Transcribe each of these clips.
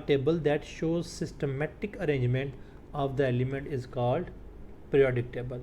table that shows systematic arrangement of the element is called periodic table۔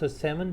7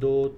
2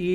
A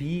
B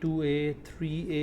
2A 3A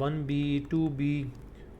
1B 2B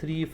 3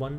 1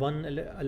1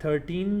13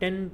10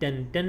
10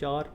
4،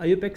IUPAC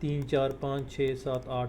3 4 5 6 7 8،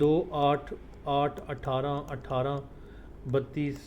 2 8 8 18 18 32